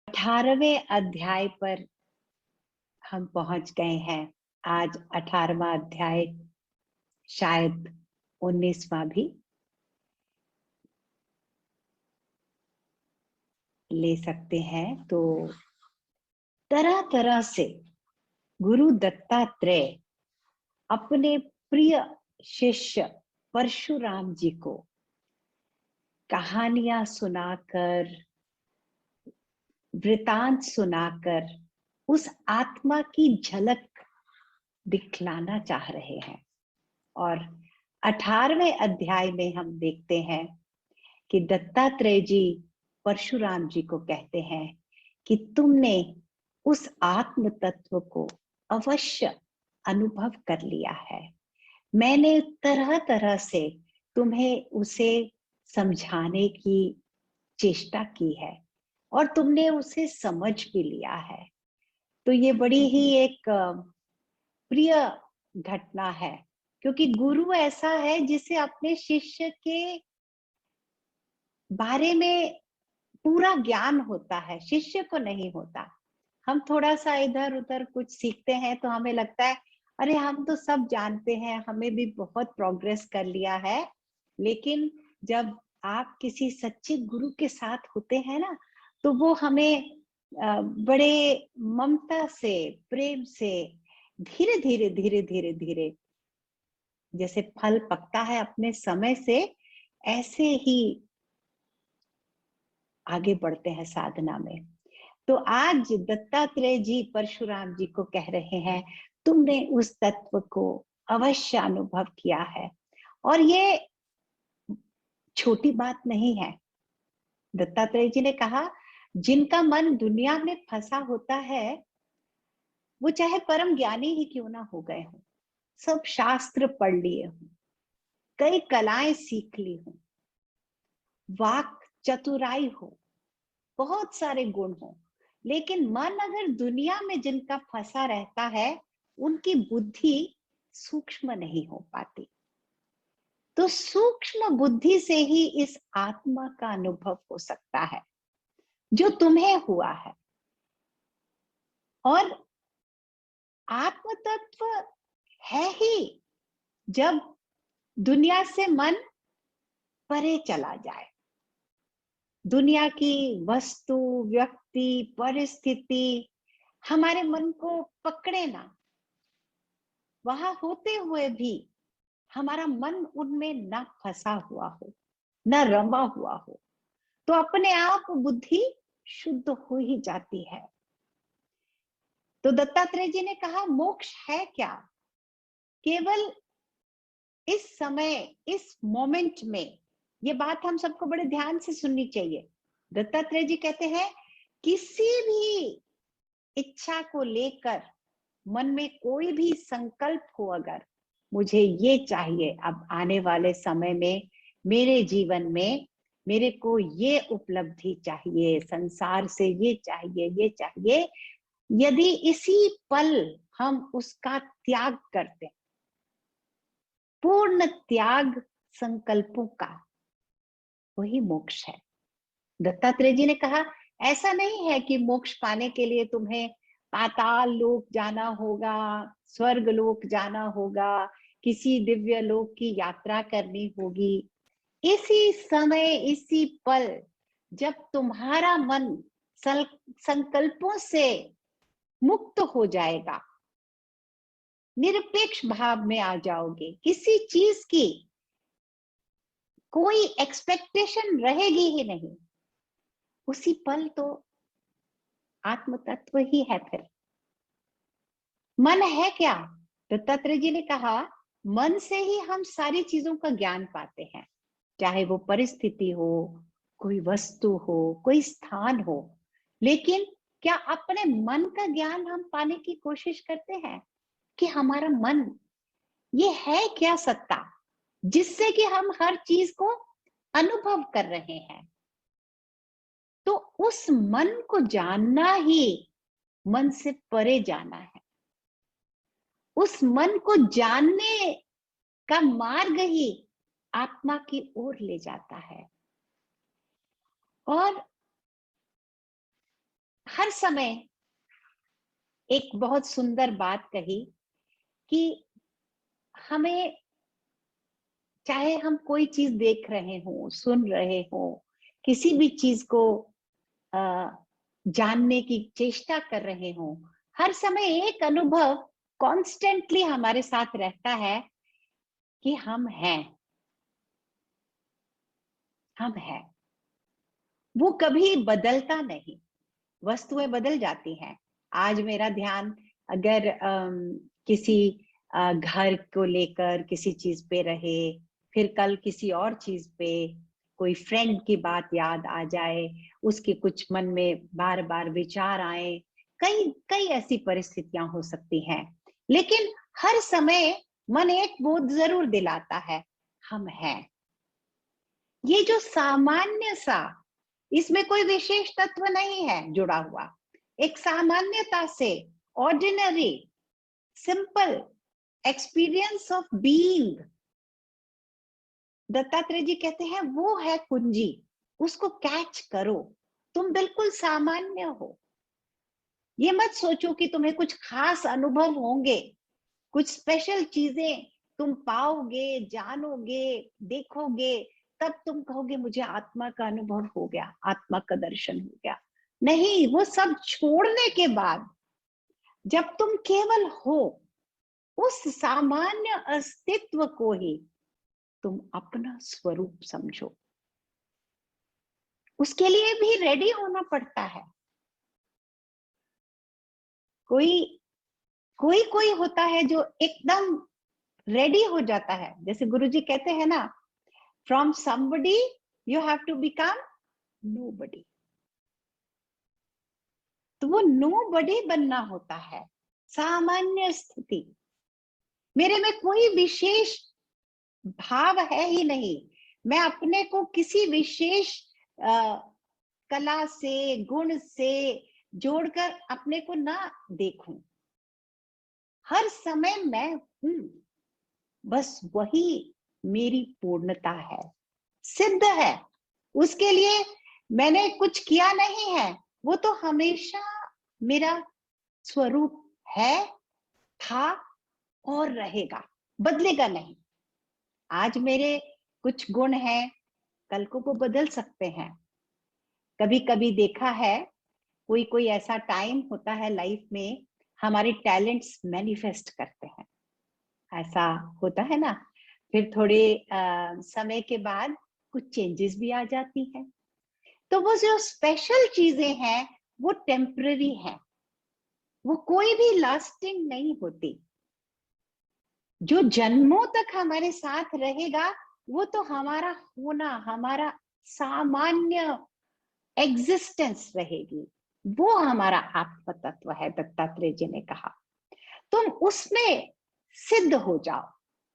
18वें अध्याय पर हम पहुंच गए हैं। आज 18वां अध्याय, शायद 19वां भी ले सकते हैं। तो तरह तरह से गुरु दत्तात्रेय अपने प्रिय शिष्य परशुराम जी को कहानियां सुनाकर, वृतांत सुनाकर उस आत्मा की झलक दिखलाना चाह रहे हैं। और 18वें अध्याय में हम देखते हैं कि दत्तात्रेय जी परशुराम जी को कहते हैं कि तुमने उस आत्म तत्व को अवश्य अनुभव कर लिया है। मैंने तरह तरह से तुम्हें उसे समझाने की चेष्टा की है और तुमने उसे समझ भी लिया है। तो ये बड़ी ही एक प्रिय घटना है, क्योंकि गुरु ऐसा है जिसे अपने शिष्य के बारे में पूरा ज्ञान होता है, शिष्य को नहीं होता। हम थोड़ा सा इधर उधर कुछ सीखते हैं तो हमें लगता है अरे हम तो सब जानते हैं, हमें भी बहुत प्रोग्रेस कर लिया है। लेकिन जब आप किसी सच्चे गुरु के साथ होते हैं ना, तो वो हमें बड़े ममता से, प्रेम से धीरे धीरे धीरे धीरे धीरे, जैसे फल पकता है अपने समय से, ऐसे ही आगे बढ़ते हैं साधना में। तो आज दत्तात्रेय जी परशुराम जी को कह रहे हैं, तुमने उस तत्व को अवश्य अनुभव किया है। और ये छोटी बात नहीं है। दत्तात्रेय जी ने कहा, जिनका मन दुनिया में फंसा होता है, वो चाहे परम ज्ञानी ही क्यों ना हो गए हों, सब शास्त्र पढ़ लिए हों, कई कलाएं सीख ली हों, वाक चतुराई हो, बहुत सारे गुण हो, लेकिन मन अगर दुनिया में जिनका फंसा रहता है, उनकी बुद्धि सूक्ष्म नहीं हो पाती। तो सूक्ष्म बुद्धि से ही इस आत्मा का अनुभव हो सकता है जो तुम्हें हुआ है। और आत्म तत्व है ही जब दुनिया से मन परे चला जाए। दुनिया की वस्तु, व्यक्ति, परिस्थिति हमारे मन को पकड़े ना, वहां होते हुए भी हमारा मन उनमें ना फंसा हुआ हो, ना रमा हुआ हो, तो अपने आप बुद्धि शुद्ध हो ही जाती है। तो दत्तात्रेय जी ने कहा, मोक्ष है क्या? केवल इस समय, इस मोमेंट में। ये बात हम सबको बड़े ध्यान से सुननी चाहिए। दत्तात्रेय जी कहते हैं, किसी भी इच्छा को लेकर मन में कोई भी संकल्प हो, अगर मुझे ये चाहिए, अब आने वाले समय में मेरे जीवन में मेरे को ये उपलब्धि चाहिए, संसार से ये चाहिए, ये चाहिए, यदि इसी पल हम उसका त्याग करते, पूर्ण त्याग संकल्पों का, वही मोक्ष है। दत्तात्रेय जी ने कहा, ऐसा नहीं है कि मोक्ष पाने के लिए तुम्हें पाताल लोक जाना होगा, स्वर्ग लोक जाना होगा, किसी दिव्य लोक की यात्रा करनी होगी। इसी समय, इसी पल जब तुम्हारा मन संकल्पों से मुक्त हो जाएगा, निरपेक्ष भाव में आ जाओगे, किसी चीज की कोई एक्सपेक्टेशन रहेगी ही नहीं, उसी पल तो आत्म तत्व ही है। फिर मन है क्या? दत्तात्रेय जी ने कहा, मन से ही हम सारी चीजों का ज्ञान पाते हैं, चाहे वो परिस्थिति हो, कोई वस्तु हो, कोई स्थान हो। लेकिन क्या अपने मन का ज्ञान हम पाने की कोशिश करते हैं कि हमारा मन ये है क्या सत्ता, जिससे कि हम हर चीज को अनुभव कर रहे हैं? तो उस मन को जानना ही मन से परे जाना है। उस मन को जानने का मार्ग ही आत्मा की ओर ले जाता है। और हर समय एक बहुत सुंदर बात कही कि हमें, चाहे हम कोई चीज देख रहे हो, सुन रहे हो, किसी भी चीज को आ, जानने की चेष्टा कर रहे हो, हर समय एक अनुभव कॉन्स्टेंटली हमारे साथ रहता है कि हम हैं, हम हैं। वो कभी बदलता नहीं। वस्तुएं बदल जाती हैं। आज मेरा ध्यान अगर किसी घर को लेकर किसी चीज पे रहे, फिर कल किसी और चीज पे, कोई फ्रेंड की बात याद आ जाए, उसके कुछ मन में बार बार विचार आए, कई कई ऐसी परिस्थितियां हो सकती हैं। लेकिन हर समय मन एक बोध जरूर दिलाता है, हम हैं। ये जो सामान्य सा, इसमें कोई विशेष तत्व नहीं है जुड़ा हुआ, एक सामान्यता से, ordinary simple experience of being, Dattatreya ji कहते हैं वो है कुंजी। उसको कैच करो। तुम बिल्कुल सामान्य हो। ये मत सोचो कि तुम्हें कुछ खास अनुभव होंगे, कुछ स्पेशल चीजें तुम पाओगे, जानोगे, देखोगे, तब तुम कहोगे मुझे आत्मा का अनुभव हो गया, आत्मा का दर्शन हो गया। नहीं, वो सब छोड़ने के बाद जब तुम केवल हो, उस सामान्य अस्तित्व को ही तुम अपना स्वरूप समझो। उसके लिए भी रेडी होना पड़ता है। कोई कोई कोई होता है जो एकदम रेडी हो जाता है। जैसे गुरुजी कहते हैं ना, from somebody you have to become nobody. तो वो नोबडी बनना होता है, सामान्य स्थिति। मेरे में कोई विशेष भाव है ही नहीं। मैं अपने को किसी विशेष कला से, गुण से जोड़कर अपने को ना देखूं। हर समय मैं हूं, बस वही मेरी पूर्णता है, सिद्ध है। उसके लिए मैंने कुछ किया नहीं है। वो तो हमेशा मेरा स्वरूप है, था और रहेगा, बदलेगा नहीं। आज मेरे कुछ गुण हैं, कल को वो बदल सकते हैं। कभी कभी देखा है, कोई कोई ऐसा टाइम होता है लाइफ में, हमारे टैलेंट्स मैनिफेस्ट करते हैं, ऐसा होता है ना। फिर थोड़े समय के बाद कुछ चेंजेस भी आ जाती हैं। तो वो जो स्पेशल चीजें हैं वो टेम्पररी है, वो कोई भी लास्टिंग नहीं होती। जो जन्मों तक हमारे साथ रहेगा वो तो हमारा होना, हमारा सामान्य एग्जिस्टेंस रहेगी। वो हमारा आत्म तत्व है, दत्तात्रेय जी ने कहा। तुम उसमें सिद्ध हो जाओ,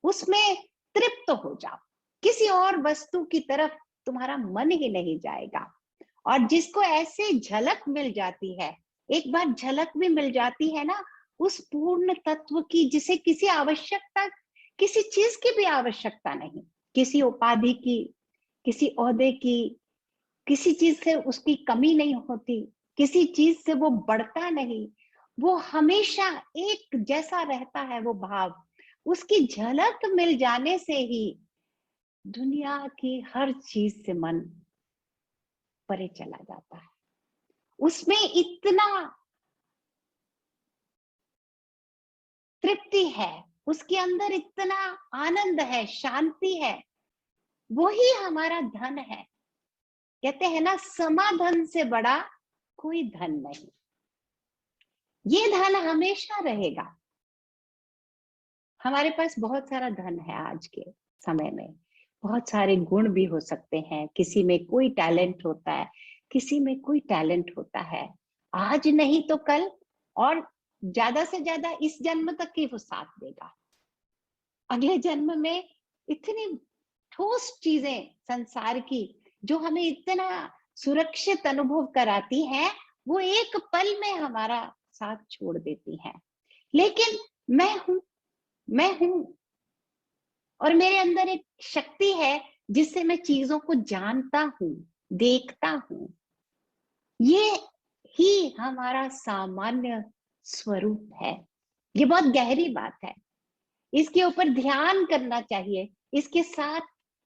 उसमें तृप्त हो जाओ, किसी और वस्तु की तरफ तुम्हारा मन ही नहीं जाएगा। और जिसको ऐसे झलक मिल जाती है, एक बार झलक भी मिल जाती है ना उस पूर्ण तत्व की, जिसे किसी आवश्यकता, किसी चीज की भी आवश्यकता नहीं, किसी उपाधि की, किसी ओहदे की, किसी चीज से उसकी कमी नहीं होती, किसी चीज से वो बढ़ता नहीं, वो हमेशा एक जैसा रहता है वो भाव। उसकी झलक मिल जाने से ही दुनिया की हर चीज से मन परे चला जाता है। उसमें इतना तृप्ति है, उसके अंदर इतना आनंद है, शांति है। वही हमारा धन है। कहते हैं ना, समाधन से बड़ा कोई धन नहीं। ये धन हमेशा रहेगा। हमारे पास बहुत सारा धन है आज के समय में, बहुत सारे गुण भी हो सकते हैं। किसी में कोई टैलेंट होता है, किसी में कोई टैलेंट होता है। आज नहीं तो कल, और ज्यादा से ज्यादा इस जन्म तक ही वो साथ देगा। अगले जन्म में इतनी ठोस चीजें संसार की जो हमें इतना सुरक्षित अनुभव कराती हैं, वो एक पल में हमारा साथ छोड़ देती हैं। लेकिन मैं हूं, मैं हूं, और मेरे अंदर एक शक्ति है जिससे मैं चीजों को जानता हूं, देखता हूं। ये ही हमारा सामान्य स्वरूप है। ये बहुत गहरी बात है, इसके ऊपर ध्यान करना चाहिए, इसके साथ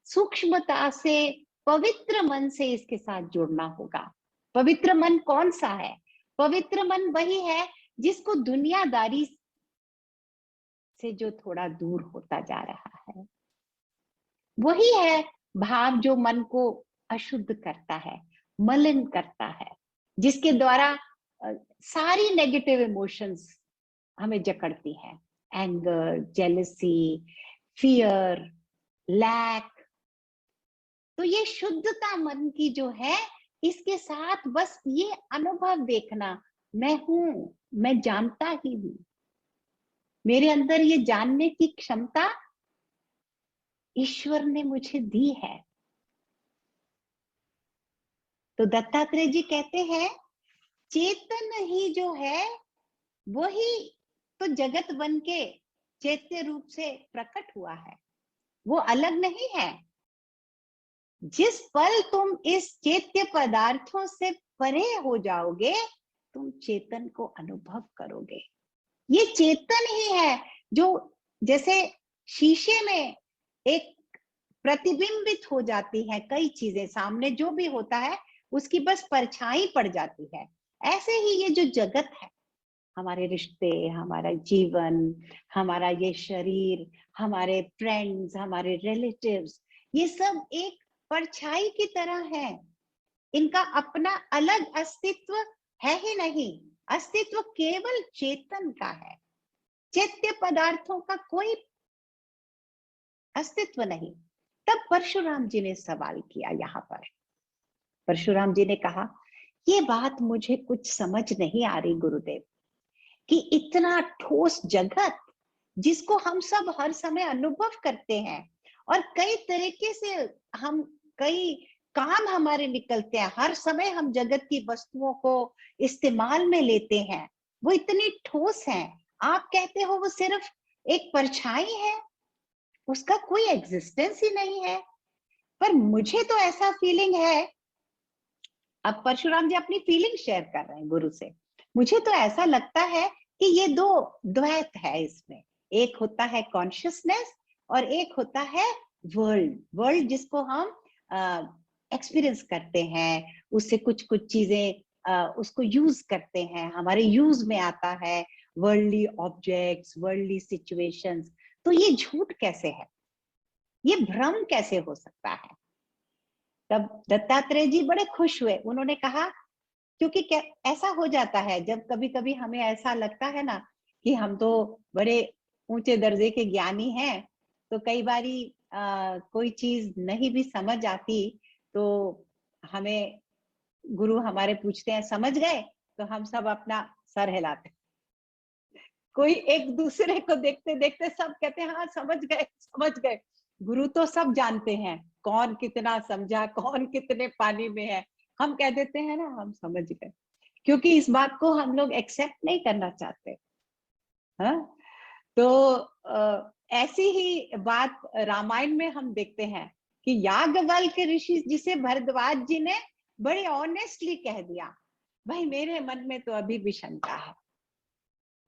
सूक्ष्मता से, पवित्र मन से इसके साथ जुड़ना होगा। पवित्र मन कौन सा है? पवित्र मन वही है जिसको दुनियादारी से जो थोड़ा दूर होता जा रहा है। वही है भाव जो मन को अशुद्ध करता है, मलिन करता है, जिसके द्वारा सारी नेगेटिव इमोशंस हमें जकड़ती है। Anger, jealousy, fear, lack. तो ये शुद्धता मन की जो है, इसके साथ बस ये अनुभव देखना, मैं हूं, मैं जानता ही हूं, मेरे अंदर ये जानने की क्षमता ईश्वर ने मुझे दी है। तो दत्तात्रेय जी कहते हैं, चेतन ही जो है वही तो जगत बन के चैत्य रूप से प्रकट हुआ है, वो अलग नहीं है। जिस पल तुम इस चैत्य पदार्थों से परे हो जाओगे, तुम चेतन को अनुभव करोगे। ये चेतन ही है जो जैसे शीशे में एक प्रतिबिंबित हो जाती है, कई चीजें सामने जो भी होता है उसकी बस परछाई पड़ जाती है। ऐसे ही ये जो जगत है, हमारे रिश्ते, हमारा जीवन, हमारा ये शरीर, हमारे फ्रेंड्स, हमारे रिलेटिव्स, ये सब एक परछाई की तरह है। इनका अपना अलग अस्तित्व है ही नहीं। अस्तित्व केवल चेतन का है, चैत्य पदार्थों का कोई अस्तित्व नहीं। तब परशुराम जी ने सवाल किया यहाँ पर। परशुराम जी ने कहा, ये बात मुझे कुछ समझ नहीं आ रही गुरुदेव, कि इतना ठोस जगत जिसको हम सब हर समय अनुभव करते हैं, और कई तरीके से हम, कई काम हमारे निकलते हैं, हर समय हम जगत की वस्तुओं को इस्तेमाल में लेते हैं, वो इतनी ठोस है, आप कहते हो वो सिर्फ एक परछाई है, उसका कोई एग्जिस्टेंस ही नहीं है। पर मुझे तो ऐसा फीलिंग है, अब परशुराम जी अपनी फीलिंग शेयर कर रहे हैं गुरु से, मुझे तो ऐसा लगता है कि ये दो द्वैत है इसमें। एक होता है कॉन्शियसनेस और एक होता है वर्ल्ड। वर्ल्ड जिसको हम एक्सपीरियंस करते हैं, उससे कुछ कुछ चीजें उसको यूज करते हैं, हमारे यूज में आता है, वर्ल्डली ऑब्जेक्ट्स, वर्ल्डली सिचुएशंस। तो ये झूठ कैसे है, ये भ्रम कैसे हो सकता है? तब दत्तात्रेय जी बड़े खुश हुए, उन्होंने कहा, क्योंकि ऐसा हो जाता है जब कभी कभी हमें ऐसा लगता है ना कि हम तो बड़े ऊंचे दर्जे के ज्ञानी हैं, तो कई बारी कोई चीज नहीं भी समझ आती तो हमें गुरु हमारे पूछते हैं, समझ गए? तो हम सब अपना सर हिलाते, कोई एक दूसरे को देखते देखते सब कहते हैं, हाँ समझ गए समझ गए। गुरु तो सब जानते हैं, कौन कितना समझा, कौन कितने पानी में है, हम कह देते हैं ना हम समझ गए, क्योंकि इस बात को हम लोग एक्सेप्ट नहीं करना चाहते। हाँ, तो ऐसी ही बात रामायण में हम देखते हैं कि याज्ञवल्क्य ऋषि जिसे भरद्वाज जी ने बड़े ऑनेस्टली कह दिया, भाई मेरे मन में तो अभी भी शंका है,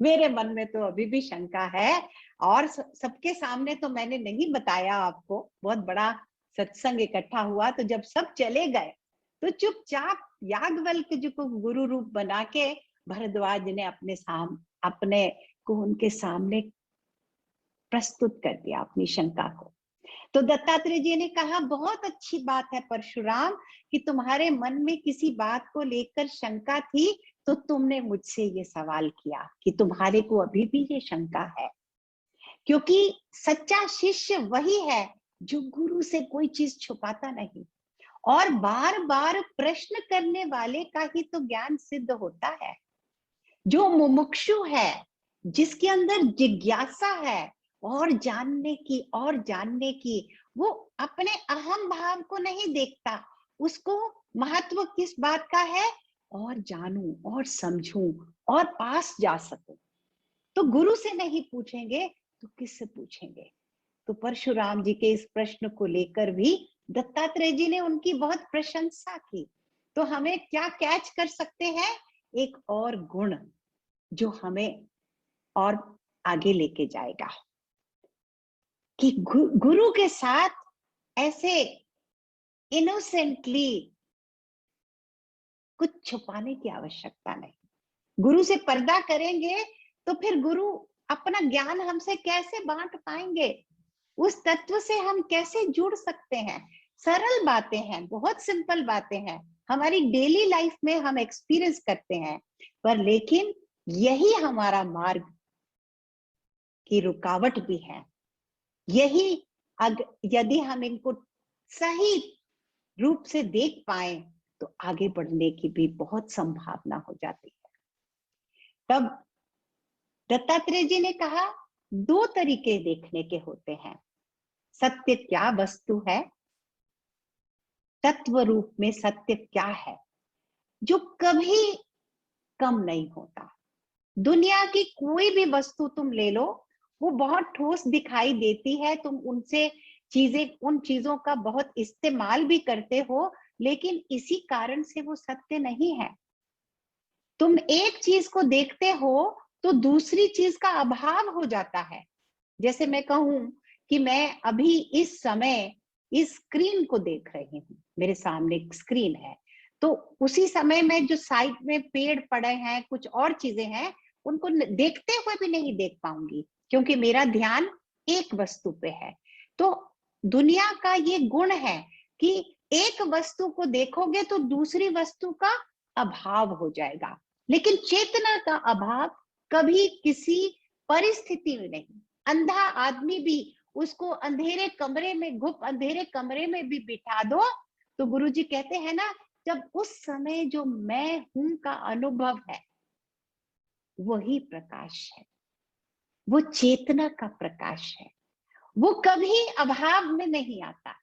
मेरे मन में तो अभी भी शंका है, और सबके सामने तो मैंने नहीं बताया आपको, बहुत बड़ा सत्संग इकट्ठा हुआ, तो जब सब चले गए तो चुपचाप याज्ञवल्क्य जी को गुरु रूप बना के भरद्वाज ने अपने को उनके सामने प्रस्तुत कर दिया, अपनी शंका को। तो दत्तात्रेय जी ने कहा, बहुत अच्छी बात है परशुराम, कि तुम्हारे मन में किसी बात को लेकर शंका थी, तो तुमने मुझसे ये सवाल किया कि तुम्हारे को अभी भी ये शंका है। क्योंकि सच्चा शिष्य वही है जो गुरु से कोई चीज छुपाता नहीं, और बार बार प्रश्न करने वाले का ही तो ज्ञान सिद्ध होता है। जो मुमुक्षु है, जिसके अंदर जिज्ञासा है और जानने की, वो अपने अहम भाव को नहीं देखता, उसको महत्व किस बात का है, और जानूं और समझूं और पास जा सकूं। तो गुरु से नहीं पूछेंगे तो किससे पूछेंगे? तो परशुराम जी के इस प्रश्न को लेकर भी दत्तात्रेय जी ने उनकी बहुत प्रशंसा की। तो हमें क्या कैच कर सकते हैं एक और गुण जो हमें और आगे लेके जाएगा कि गुरु के साथ ऐसे इनोसेंटली कुछ छुपाने की आवश्यकता नहीं। गुरु से पर्दा करेंगे तो फिर गुरु अपना ज्ञान हमसे कैसे बांट पाएंगे? उस तत्व से हम कैसे जुड़ सकते हैं? सरल बातें हैं, बहुत सिंपल बातें हैं, हमारी डेली लाइफ में हम एक्सपीरियंस करते हैं, पर लेकिन यही हमारा मार्ग की रुकावट भी है। यही यदि हम इनको सही रूप से देख पाए तो आगे बढ़ने की भी बहुत संभावना हो जाती है। तब दत्तात्रेय जी ने कहा, दो तरीके देखने के होते हैं। सत्य क्या वस्तु है, तत्व रूप में सत्य क्या है, जो कभी कम नहीं होता। दुनिया की कोई भी वस्तु तुम ले लो, वो बहुत ठोस दिखाई देती है, तुम उनसे उन चीजों का बहुत इस्तेमाल भी करते हो, लेकिन इसी कारण से वो सत्य नहीं है। तुम एक चीज को देखते हो तो दूसरी चीज का अभाव हो जाता है। जैसे मैं कहूं कि मैं अभी इस समय इस स्क्रीन को देख रही हूँ, मेरे सामने एक स्क्रीन है, तो उसी समय में जो साइड में पेड़ पड़े हैं, कुछ और चीजें हैं, उनको देखते हुए भी नहीं देख पाऊंगी, क्योंकि मेरा ध्यान एक वस्तु पे है। तो दुनिया का ये गुण है कि एक वस्तु को देखोगे तो दूसरी वस्तु का अभाव हो जाएगा, लेकिन चेतना का अभाव कभी किसी परिस्थिति में नहीं। अंधा आदमी भी, उसको अंधेरे कमरे में, घुप अंधेरे कमरे में भी बिठा दो तो गुरुजी कहते हैं ना, जब उस समय जो मैं हूं का अनुभव है, वही प्रकाश है, वो चेतना का प्रकाश है, वो कभी अभाव में नहीं आता।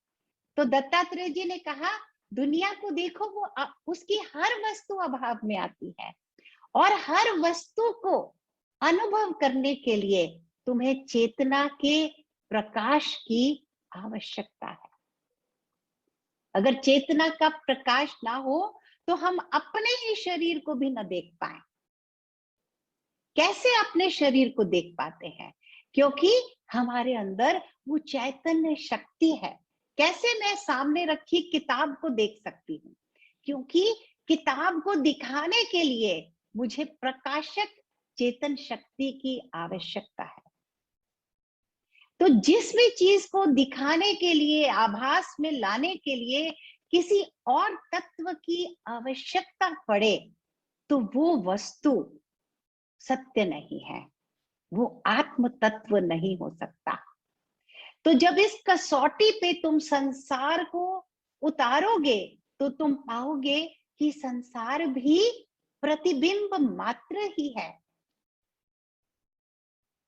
तो दत्तात्रेय जी ने कहा, दुनिया को देखो, वो उसकी हर वस्तु अभाव में आती है, और हर वस्तु को अनुभव करने के लिए तुम्हें चेतना के प्रकाश की आवश्यकता है। अगर चेतना का प्रकाश ना हो तो हम अपने ही शरीर को भी न देख पाए। कैसे अपने शरीर को देख पाते हैं? क्योंकि हमारे अंदर वो चैतन्य शक्ति है। कैसे मैं सामने रखी किताब को देख सकती हूँ? क्योंकि किताब को दिखाने के लिए मुझे प्रकाशक चेतन शक्ति की आवश्यकता है। तो जिस भी चीज को दिखाने के लिए, आभास में लाने के लिए किसी और तत्व की आवश्यकता पड़े, तो वो वस्तु सत्य नहीं है, वो आत्म तत्व नहीं हो सकता। तो जब इस कसौटी पे तुम संसार को उतारोगे तो तुम पाओगे कि संसार भी प्रतिबिंब मात्र ही है।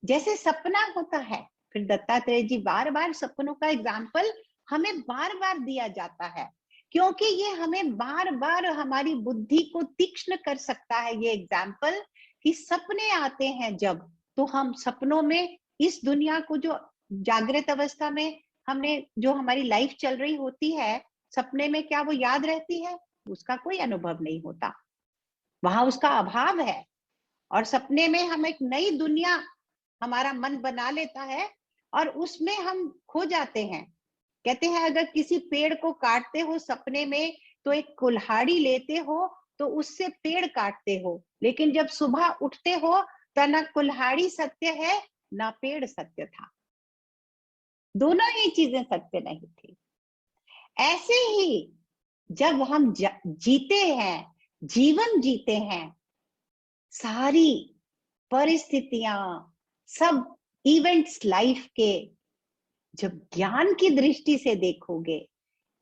जैसे सपना होता है, फिर दत्तात्रेय जी बार बार सपनों का एग्जाम्पल हमें बार बार दिया जाता है, क्योंकि ये हमें बार बार हमारी बुद्धि को तीक्ष्ण कर सकता है। ये एग्जाम्पल कि सपने आते हैं जब, तो हम सपनों में इस दुनिया को, जो जागृत अवस्था में हमने जो हमारी लाइफ चल रही होती है, सपने में क्या वो याद रहती है? उसका कोई अनुभव नहीं होता, वहां उसका अभाव है। और सपने में हम एक नई दुनिया हमारा मन बना लेता है और उसमें हम खो जाते हैं। कहते हैं अगर किसी पेड़ को काटते हो सपने में तो एक कुल्हाड़ी लेते हो तो उससे पेड़ काटते हो, लेकिन जब सुबह उठते हो तो ना कुल्हाड़ी सत्य है ना पेड़ सत्य था, दोनों ही चीजें सत्य नहीं थी। ऐसे ही जब हम जीते हैं, जीवन जीते हैं, सारी परिस्थितियां, सब इवेंट्स लाइफ के जब ज्ञान की दृष्टि से देखोगे,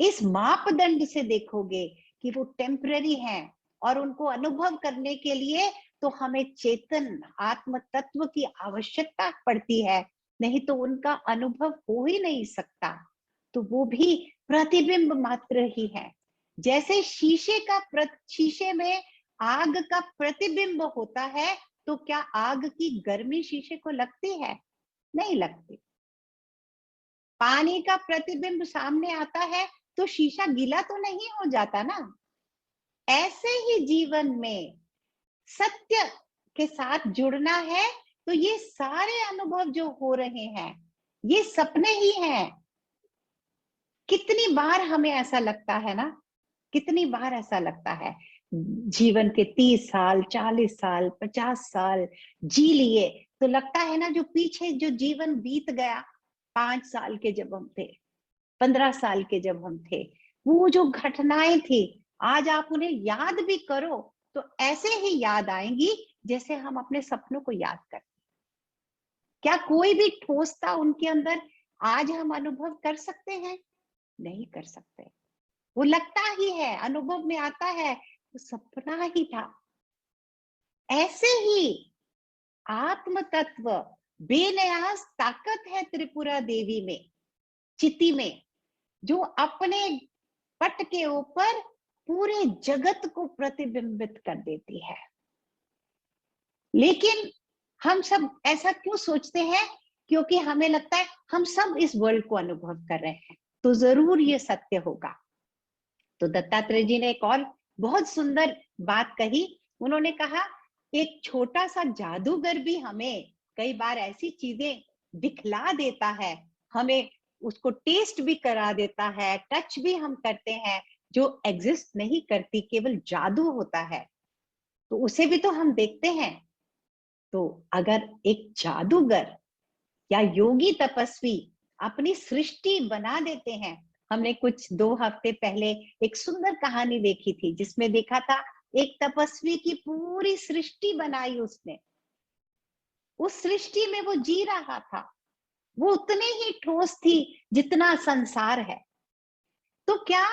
इस मापदंड से देखोगे कि वो टेम्पररी हैं और उनको अनुभव करने के लिए तो हमें चेतन आत्म तत्व की आवश्यकता पड़ती है, नहीं तो उनका अनुभव हो ही नहीं सकता। तो वो भी प्रतिबिंब मात्र ही है। जैसे शीशे में आग का प्रतिबिंब होता है, तो क्या आग की गर्मी शीशे को लगती है? नहीं लगती। पानी का प्रतिबिंब सामने आता है तो शीशा गीला तो नहीं हो जाता ना। ऐसे ही जीवन में सत्य के साथ जुड़ना है, तो ये सारे अनुभव जो हो रहे हैं ये सपने ही हैं। कितनी बार हमें ऐसा लगता है ना, कितनी बार ऐसा लगता है, जीवन के 30 साल, 40 साल, 50 साल जी लिए, तो लगता है ना जो पीछे जो जीवन बीत गया, 5 साल के जब हम थे, 15 साल के जब हम थे, वो जो घटनाएं थी, आज आप उन्हें याद भी करो तो ऐसे ही याद आएंगी जैसे हम अपने सपनों को याद करते। क्या कोई भी ठोसता उनके अंदर आज हम अनुभव कर सकते हैं? नहीं कर सकते। वो लगता ही है, अनुभव में आता है, वो सपना ही था। ऐसे ही आत्म तत्व, बेनियाज ताकत है त्रिपुरा देवी में, चिति में, जो अपने पट के ऊपर पूरे जगत को प्रतिबिंबित कर देती है। लेकिन हम सब ऐसा क्यों सोचते हैं? क्योंकि हमें लगता है हम सब इस वर्ल्ड को अनुभव कर रहे हैं, तो जरूर ये सत्य होगा। तो दत्तात्रेय जी ने एक और बहुत सुंदर बात कही। उन्होंने कहा, एक छोटा सा जादूगर भी हमें कई बार ऐसी चीजें दिखला देता है, हमें उसको टेस्ट भी करा देता है, टच भी हम करते हैं, जो एग्जिस्ट नहीं करती, केवल जादू होता है, तो उसे भी तो हम देखते हैं। तो अगर एक जादूगर या योगी तपस्वी अपनी सृष्टि बना देते हैं, हमने कुछ 2 हफ्ते पहले एक सुंदर कहानी देखी थी जिसमें देखा था एक तपस्वी की पूरी सृष्टि बनाई उसने, उस सृष्टि में वो जी रहा था, वो उतनी ही ठोस थी जितना संसार है। तो क्या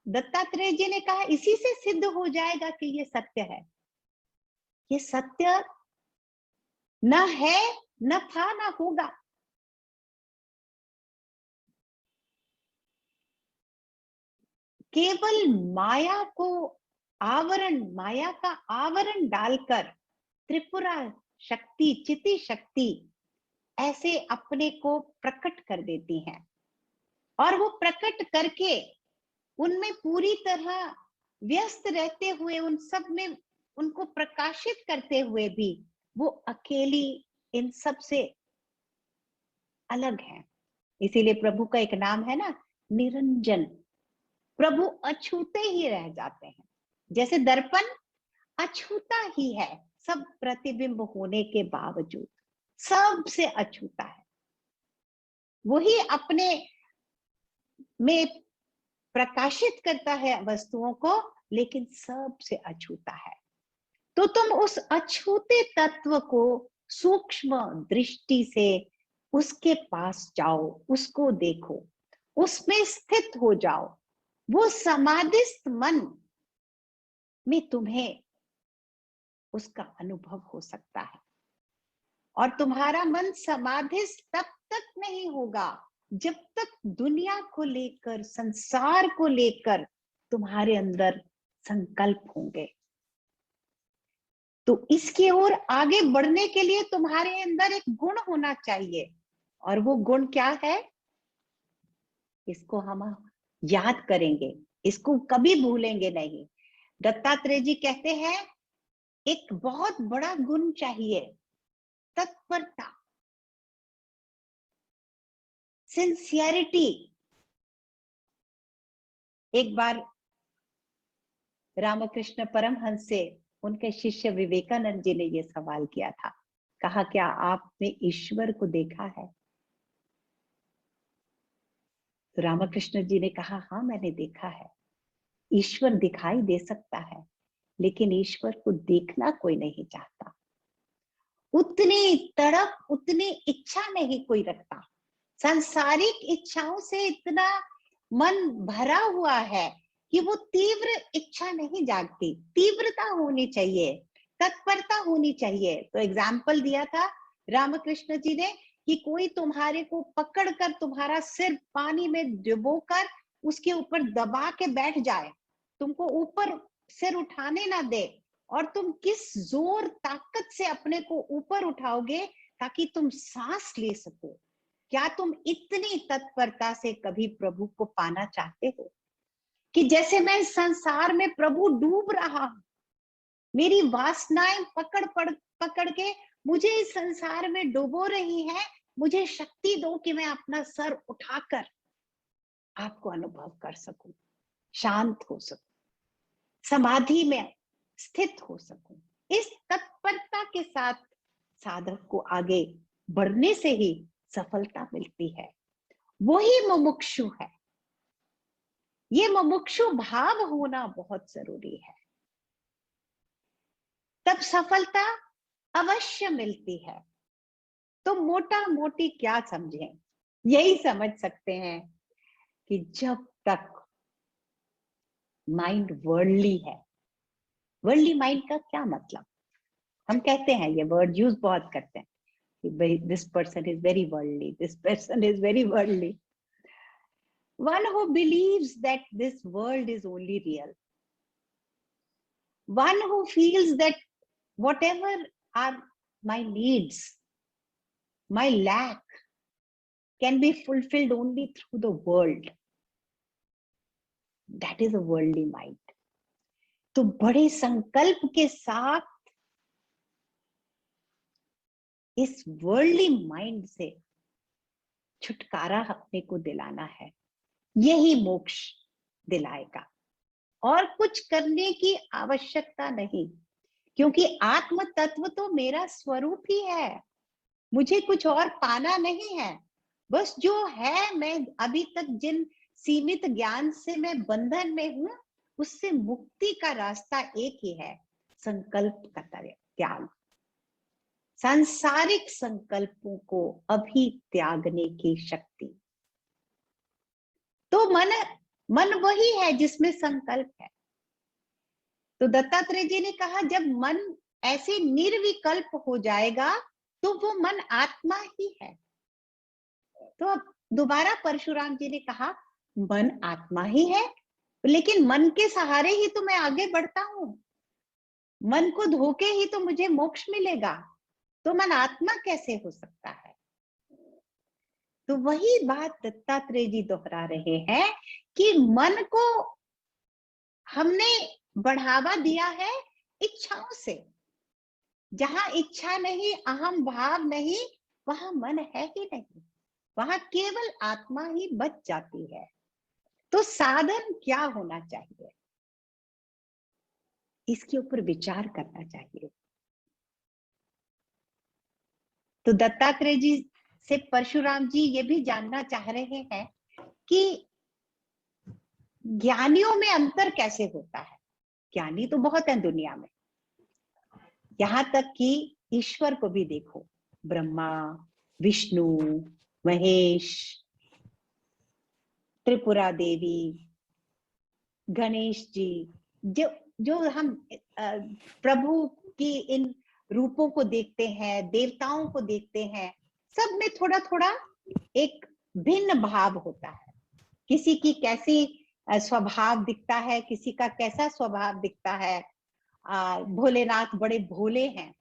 दत्तात्रेय जी ने कहा इसी से सिद्ध हो जाएगा कि ये सत्य है? ये सत्य न है, न था, न होगा। केवल माया को आवरण, माया का आवरण डालकर त्रिपुरा शक्ति, चिति शक्ति ऐसे अपने को प्रकट कर देती हैं, और वो प्रकट करके उनमें पूरी तरह व्यस्त रहते हुए, उन सब में उनको प्रकाशित करते हुए भी वो अकेली इन सब से अलग है। इसीलिए प्रभु का एक नाम है ना, निरंजन। प्रभु अछूते ही रह जाते हैं, जैसे दर्पण अछूता ही है, सब प्रतिबिंब होने के बावजूद सबसे अछूता है। वही अपने में प्रकाशित करता है वस्तुओं को, लेकिन सबसे अछूता है। तो तुम उस अछूते तत्व को सूक्ष्म दृष्टि से उसके पास जाओ, उसको देखो, उसमें स्थित हो जाओ। वो समाधिस्थ मन में तुम्हें उसका अनुभव हो सकता है। और तुम्हारा मन समाधिस्थ तब तक नहीं होगा जब तक दुनिया को लेकर, संसार को लेकर तुम्हारे अंदर संकल्प होंगे। तो इसकी ओर आगे बढ़ने के लिए तुम्हारे अंदर एक गुण होना चाहिए, और वो गुण क्या है? इसको हम याद करेंगे, इसको कभी भूलेंगे नहीं। दत्तात्रेय जी कहते हैं एक बहुत बड़ा गुण चाहिए, तत्परता, सिंसियरिटी। एक बार रामकृष्ण परमहंस से उनके शिष्य विवेकानंद जी ने यह सवाल किया था, कहा क्या आपने ईश्वर को देखा है? तो रामकृष्ण जी ने कहा हाँ मैंने देखा है। ईश्वर दिखाई दे सकता है, लेकिन ईश्वर को देखना कोई नहीं चाहता। उतनी तड़प, उतनी इच्छा नहीं कोई रखता। सांसारिक इच्छाओं से इतना मन भरा हुआ है कि वो तीव्र इच्छा नहीं जागती। तीव्रता होनी चाहिए, तत्परता होनी चाहिए। तो एग्जाम्पल दिया था रामकृष्ण जी ने कि कोई तुम्हारे को पकड़कर तुम्हारा सिर पानी में डुबोकर उसके ऊपर दबा के बैठ जाए, तुमको ऊपर सिर उठाने ना दे, और तुम किस जोर ताकत से अपने को ऊपर उठाओगे ताकि तुम सांस ले सको। क्या तुम इतनी तत्परता से कभी प्रभु को पाना चाहते हो कि जैसे मैं संसार में प्रभु डूब रहा हूं, मेरी वासनाएं पकड़ के मुझे इस संसार में डुबो रही है। मुझे शक्ति दो कि मैं अपना सर उठाकर आपको अनुभव कर सकूं, शांत हो सकूं, समाधि में स्थित हो सकूं। इस तत्परता के साथ साधक को आगे बढ़ने से ही सफलता मिलती है। वही मुमुक्षु है। ये मुमुक्षु भाव होना बहुत जरूरी है, तब सफलता अवश्य मिलती है। तो मोटा मोटी क्या समझें, यही समझ सकते हैं कि जब तक माइंड वर्ल्डली है, वर्ल्डली माइंड का क्या मतलब, हम कहते हैं, ये वर्ड यूज बहुत करते हैं कि this person is very worldly, this person is very worldly. One who believes that this world is only real, one who feels that whatever are my needs, my lack can be fulfilled only through the world, that is a worldly mind. तो बड़े संकल्प के साथ इस worldly mind से छुटकारा अपने को दिलाना है, यही मोक्ष दिलाएगा। और कुछ करने की आवश्यकता नहीं, क्योंकि आत्म तत्व तो मेरा स्वरूप ही है। मुझे कुछ और पाना नहीं है। बस जो है, मैं अभी तक जिन सीमित ज्ञान से मैं बंधन में हूं, उससे मुक्ति का रास्ता एक ही है, संकल्प का त्याग। सांसारिक संकल्पों को अभी त्यागने की शक्ति। तो मन वही है जिसमें संकल्प है। तो दत्तात्रेय जी ने कहा, जब मन ऐसे निर्विकल्प हो जाएगा तो वो मन आत्मा ही है। तो अब दोबारा परशुराम जी ने कहा, मन आत्मा ही है, लेकिन मन के सहारे ही तो मैं आगे बढ़ता हूं, मन को धोके ही तो मुझे मोक्ष मिलेगा, तो मन आत्मा कैसे हो सकता है। तो वही बात दत्तात्रेय जी दोहरा रहे हैं कि मन को हमने बढ़ावा दिया है इच्छाओं से। जहां इच्छा नहीं, अहम भाव नहीं, वहां मन है ही नहीं, वहां केवल आत्मा ही बच जाती है। तो साधन क्या होना चाहिए, इसके ऊपर विचार करना चाहिए। तो दत्तात्रेय जी से परशुराम जी ये भी जानना चाह रहे हैं कि ज्ञानियों में अंतर कैसे होता है। ज्ञानी तो बहुत है दुनिया में, यहां तक कि ईश्वर को भी देखो, ब्रह्मा, विष्णु, महेश, त्रिपुरा देवी, गणेश जी, जो जो हम प्रभु की इन रूपों को देखते हैं, देवताओं को देखते हैं, सब में थोड़ा थोड़ा एक भिन्न भाव होता है। किसी की कैसी स्वभाव दिखता है, किसी का कैसा स्वभाव दिखता है। भोलेनाथ बड़े भोले हैं,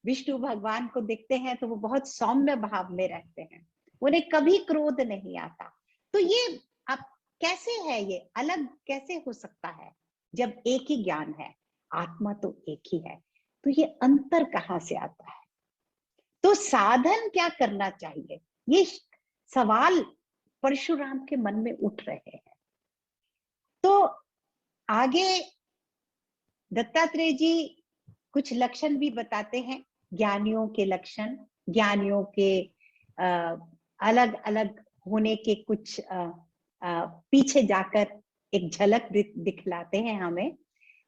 विष्णु भगवान को देखते हैं तो वो बहुत सौम्य भाव में रहते हैं, उन्हें कभी क्रोध नहीं आता। तो ये अब कैसे है, ये अलग कैसे हो सकता है जब एक ही ज्ञान है, आत्मा तो एक ही है। तो ये अंतर कहाँ से आता है। तो साधन क्या करना चाहिए, ये सवाल परशुराम के मन में उठ रहे हैं। तो आगे दत्तात्रेय जी कुछ लक्षण भी बताते हैं, ज्ञानियों के लक्षण, ज्ञानियों के अलग अलग होने के कुछ पीछे जाकर एक झलक दिखलाते हैं हमें।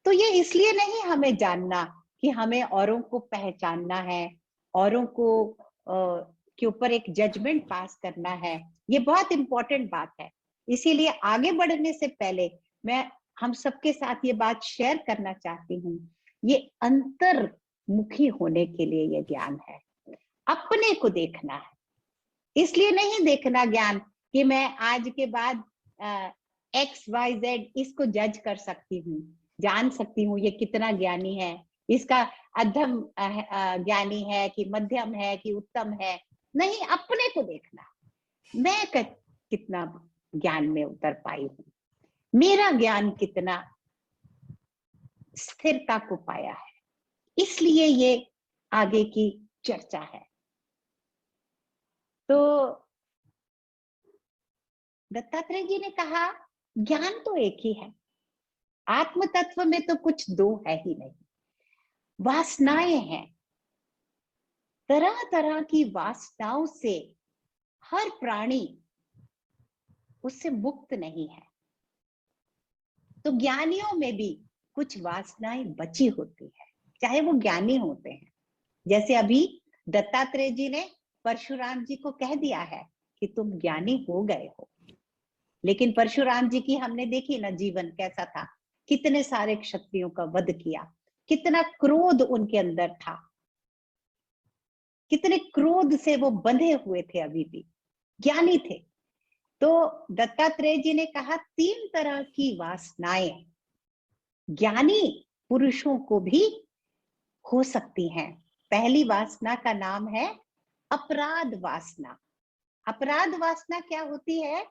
तो ये इसलिए नहीं हमें जानना कि हमें औरों को पहचानना है, औरों को के ऊपर एक जजमेंट पास करना है, ये बहुत इंपॉर्टेंट बात है। इसीलिए आगे बढ़ने से पहले मैं हम सबके साथ ये बात शेयर करना चाहती हूँ, ये अंतर्मुखी होने के लिए ये ज्ञान है, अपने को देखना है। इसलिए नहीं देखना ज्ञान कि मैं आज के बाद XYZ इसको जज कर सकती हूँ, जान सकती हूँ ये कितना ज्ञानी है, इसका अधम ज्ञानी है कि मध्यम है कि उत्तम है। नहीं, अपने को देखना, मैं कितना ज्ञान में उतर पाई हूँ, मेरा ज्ञान कितना स्थिरता को पाया है, इसलिए ये आगे की चर्चा है। तो दत्तात्रेय जी ने कहा ज्ञान तो एक ही है, आत्म तत्व में तो कुछ दो है ही नहीं, वासनाएं हैं, तरह तरह की वासनाओं से हर प्राणी उससे मुक्त नहीं है। तो ज्ञानियों में भी कुछ वासनाएं बची होती है, चाहे वो ज्ञानी होते हैं। जैसे अभी दत्तात्रेय जी ने परशुराम जी को कह दिया है कि तुम ज्ञानी हो गए हो, लेकिन परशुराम जी की हमने देखी ना जीवन कैसा था, कितने सारे क्षत्रियों का वध किया, कितना क्रोध उनके अंदर था, कितने क्रोध से वो बंधे हुए थे, अभी भी ज्ञानी थे। तो दत्तात्रेय जी ने कहा 3 तरह की वासनाएं ज्ञानी पुरुषों को भी हो सकती हैं। पहली वासना का नाम है अपराध वासना। अपराध वासना क्या होती है?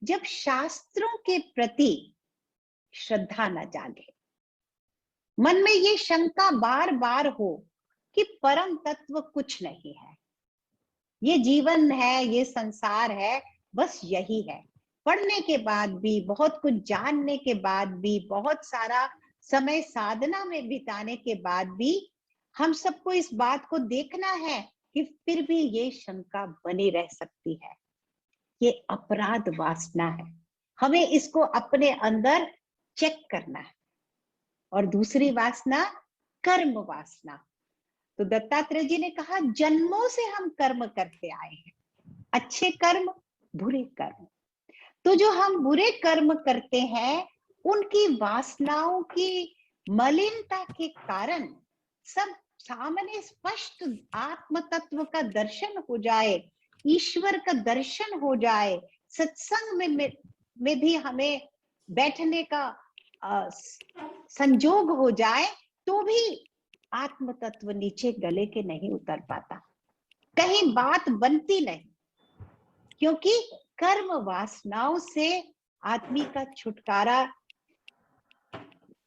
जब शास्त्रों के प्रति श्रद्धा न जागे, मन में ये शंका बार बार हो कि परम तत्व कुछ नहीं है, ये जीवन है, ये संसार है, बस यही है। पढ़ने के बाद भी, बहुत कुछ जानने के बाद भी, बहुत सारा समय साधना में बिताने के बाद भी हम सबको इस बात को देखना है कि फिर भी ये शंका बनी रह सकती है। ये अपराध वासना है, हमें इसको अपने अंदर चेक करना है। और दूसरी वासना कर्म वासना। तो दत्तात्रेय जी ने कहा जन्मों से हम कर्म करते आए हैं, अच्छे कर्म, बुरे कर्म। तो जो हम बुरे कर्म करते हैं, उनकी वासनाओं की मलिनता के कारण सब सामने स्पष्ट आत्म तत्व का दर्शन हो जाए, ईश्वर का दर्शन हो जाए, सत्संग में भी हमें बैठने का संजोग हो जाए, तो भी आत्म तत्व नीचे गले के नहीं उतर पाता, कहीं बात बनती नहीं, क्योंकि कर्म वासनाओं से आदमी का छुटकारा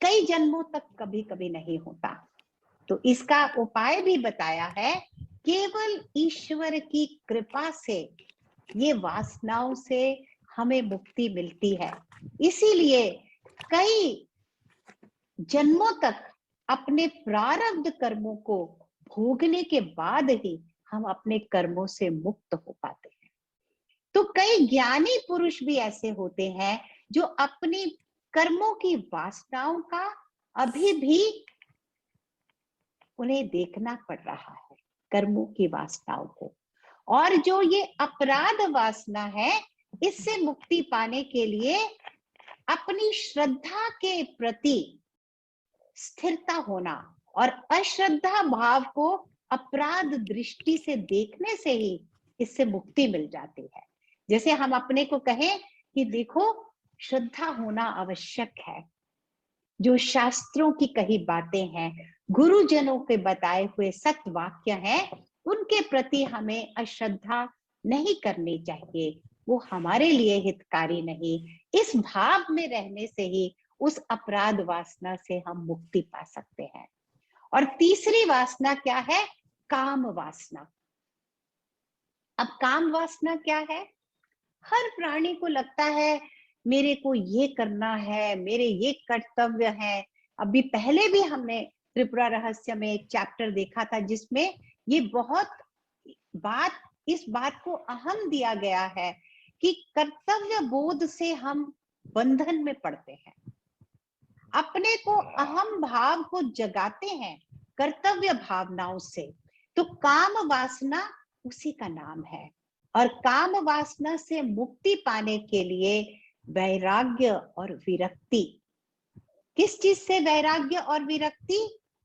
कई जन्मों तक कभी कभी नहीं होता। तो इसका उपाय भी बताया है, केवल ईश्वर की कृपा से ये वासनाओं से हमें मुक्ति मिलती है। इसीलिए कई जन्मों तक अपने प्रारब्ध कर्मों को भोगने के बाद ही हम अपने कर्मों से मुक्त हो पाते हैं। तो कई ज्ञानी पुरुष भी ऐसे होते हैं जो अपनी कर्मों की वासनाओं का अभी भी उन्हें देखना पड़ रहा है, कर्मों की वासनाओं को। और जो ये अपराध वासना है, इससे मुक्ति पाने के लिए अपनी श्रद्धा के प्रति स्थिरता होना और अश्रद्धा भाव को अपराध दृष्टि से देखने से ही इससे मुक्ति मिल जाती है। जैसे हम अपने को कहें कि देखो, श्रद्धा होना आवश्यक है, जो शास्त्रों की कही बातें हैं, गुरुजनों के बताए हुए सत्य वाक्य हैं, उनके प्रति हमें अश्रद्धा नहीं करनी चाहिए, वो हमारे लिए हितकारी नहीं। इस भाव में रहने से ही उस अपराध वासना से हम मुक्ति पा सकते हैं। और तीसरी वासना क्या है? काम वासना। अब काम वासना क्या है? हर प्राणी को लगता है मेरे को ये करना है, मेरे ये कर्तव्य है। अभी पहले भी हमने त्रिपुरा रहस्य में एक चैप्टर देखा था जिसमें ये बहुत इस बात को अहम दिया गया है कि कर्तव्य बोध से हम बंधन में पड़ते हैं, अपने को अहम भाव को जगाते हैं कर्तव्य भावनाओं से। तो काम वासना उसी का नाम है। और काम वासना से मुक्ति पाने के लिए वैराग्य और विरक्ति। किस चीज से वैराग्य और विरक्ति?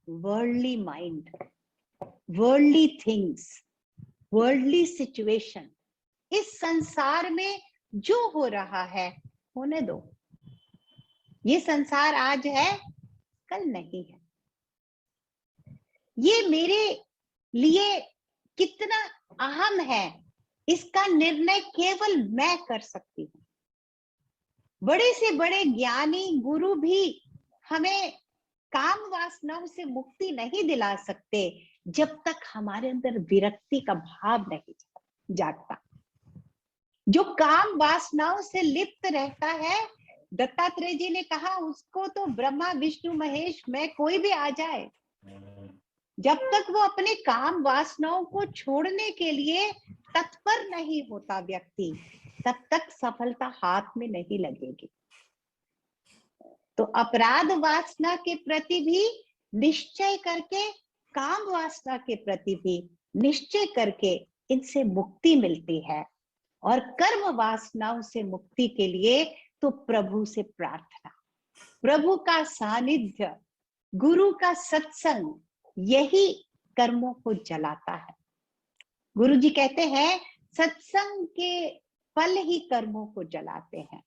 Worldly mind, worldly things, worldly situation. इस संसार में जो हो रहा है होने दो, ये संसार आज है, कल नहीं है। ये मेरे लिए कितना अहम है, इसका निर्णय केवल मैं कर सकती हूँ। बड़े से बड़े ज्ञानी गुरु भी हमें काम वासनाओं से मुक्ति नहीं दिला सकते जब तक हमारे अंदर विरक्ति का भाव नहीं जागता। जो काम वासनाओं से लिप्त रहता है, दत्तात्रेय जी ने कहा उसको तो ब्रह्मा विष्णु महेश में कोई भी आ जाए, जब तक वो अपने काम वासनाओं को छोड़ने के लिए तत्पर नहीं होता व्यक्ति, तब तक सफलता हाथ में नहीं लगेगी। तो अपराध वासना के प्रति भी निश्चय करके, काम वासना के प्रति भी निश्चय करके इनसे मुक्ति मिलती है। और कर्म वासनाओं से मुक्ति के लिए तो प्रभु से प्रार्थना, प्रभु का सानिध्य, गुरु का सत्संग, यही कर्मों को जलाता है। गुरु जी कहते हैं सत्संग के फल ही कर्मों को जलाते हैं,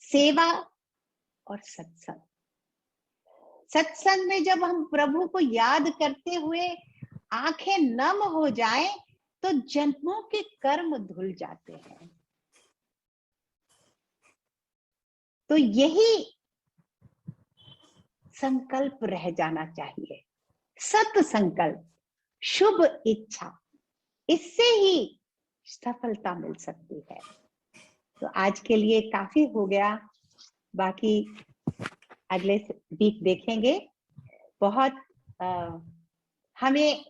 सेवा और सत्संग। सत्संग में जब हम प्रभु को याद करते हुए आंखें नम हो जाएं तो जन्मों के कर्म धुल जाते हैं। तो यही संकल्प रह जाना चाहिए, सत संकल्प, शुभ इच्छा, इससे ही सफलता मिल सकती है। तो आज के लिए काफी हो गया, बाकी अगले वीक देखेंगे। बहुत हमें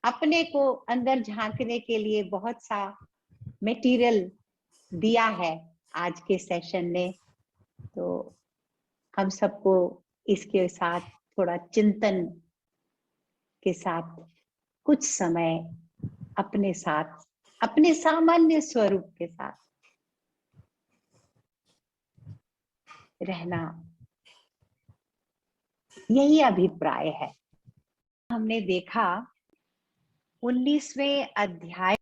अपने को अंदर झांकने के लिए बहुत सा मटेरियल दिया है आज के सेशन ने। तो हम सबको इसके साथ थोड़ा चिंतन के साथ कुछ समय अपने साथ, अपने सामान्य स्वरूप के साथ रहना, यही अभिप्राय है। हमने देखा 19वें अध्याय